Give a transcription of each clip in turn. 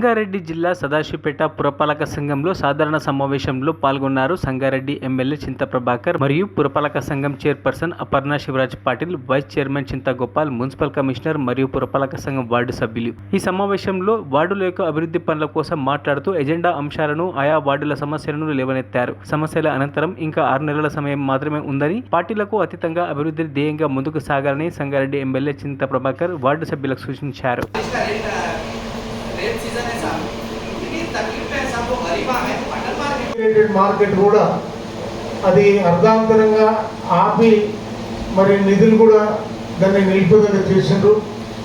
సంగారెడ్డి జిల్లా సదాశివపేట పురపాలక సంఘంలో సాధారణ సమావేశంలో పాల్గొన్నారు సంగారెడ్డి ఎమ్మెల్యే చింత ప్రభాకర్ మరియు పురపాలక సంఘం chairperson Aparna Shivraj Patil, vice chairman Chinta Gopal, municipal commissioner మరియు పురపాలక సంఘం వార్డు సభ్యులు. ఈ సమావేశంలో వార్డుల యొక్క అభివృద్ధి పనుల కోసం మాట్లాడుతూ ఎజెండా అంశాలను, ఆయా వార్డుల సమస్యలను లేవనెత్తారు. సమస్యల అనంతరం ఇంకా 6 నెలల సమయం మాత్రమే ఉందని, పార్టీలకు అతీతంగా అభివృద్ధి ధ్యేయంగా ముందుకు సాగాలని సంగారెడ్డి ఎమ్మెల్యే చింత ప్రభాకర్ వార్డు సభ్యులకు సూచించారు. మార్కెట్ కూడా అది అర్ధాంతరంగా ఆపి మరి నిధులు కూడా దాన్ని నిలుపుదల చేసిండ్రు.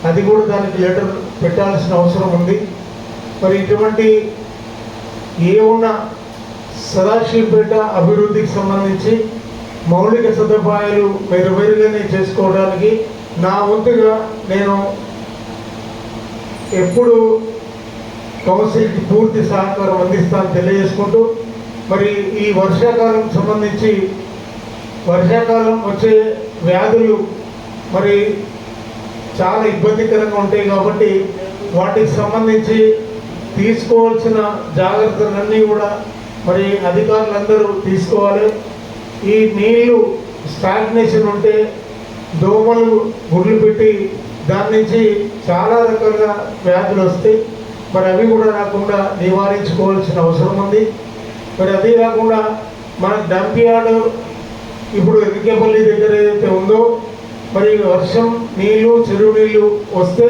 అది కూడా దానికి లెటర్ పెట్టాల్సిన అవసరం ఉంది. మరి ఇటువంటి ఏమున్న సదాశివపేట అభివృద్ధికి సంబంధించి మౌలిక సదుపాయాలు మెరుగానే చేసుకోవడానికి నా వంతుగా నేను ఎప్పుడు కౌన్సిల్కి పూర్తి సహకారం అందిస్తాను తెలియజేసుకుంటూ, మరి ఈ వర్షాకాలం సంబంధించి వర్షాకాలం వచ్చే వ్యాధులు మరి చాలా ఇబ్బందికరంగా ఉంటాయి కాబట్టి వాటికి సంబంధించి తీసుకోవాల్సిన జాగ్రత్తలన్నీ కూడా మరి అధికారులందరూ తీసుకోవాలి. ఈ నీళ్లు స్టాగ్నేషన్ ఉంటే దోమలు గుడ్లు పెట్టి దాని నుంచి చాలా రకాల వ్యాధులు వస్తాయి. మరి అవి కూడా రాకుండా నివారించుకోవాల్సిన అవసరం ఉంది. మరి అదే కాకుండా మన డంప్ యార్డ్ ఇప్పుడు ఎరికేపల్లి దగ్గర ఏదైతే ఉందో మరి వర్షం నీళ్లు, చెరువు నీళ్లు వస్తే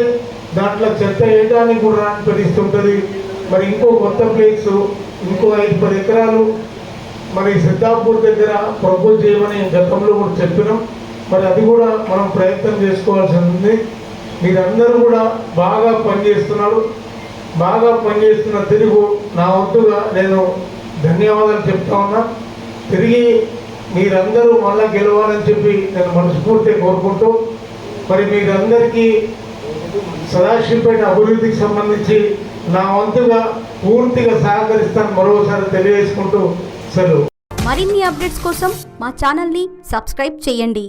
దాంట్లో చెత్త వేయడానికి కూడా రాని పరిస్థితి ఉంటుంది. మరి ఇంకో కొత్త ప్లేస్ ఇంకో 5-10 ఎకరాలు మరి సిద్ధాపూర్ దగ్గర ప్రపోజ్ చేయమని గతంలో కూడా చెప్పినాం. మరి అది కూడా మనం ప్రయత్నం చేసుకోవాల్సి ఉంది. మీరందరూ కూడా బాగా పనిచేస్తున్నారు. బాగా పనిచేస్తున్న తిరుగు నా వంతుగా నేను ధన్యవాదాలు చెప్తా ఉన్నా. తిరిగి మీరందరూ మళ్ళా గెలవాలని చెప్పి నేను మనస్ఫూర్తిగా కోరుకుంటూ, మరి మీరందరికీ సదాశివపేట అభివృద్ధికి సంబంధించి నా వంతుగా పూర్తిగా సహకరిస్తాను మరోసారి తెలియజేసుకుంటూ సెలవు. మరిన్ని అప్డేట్స్ కోసం మా ఛానల్ని సబ్స్క్రైబ్ చేయండి.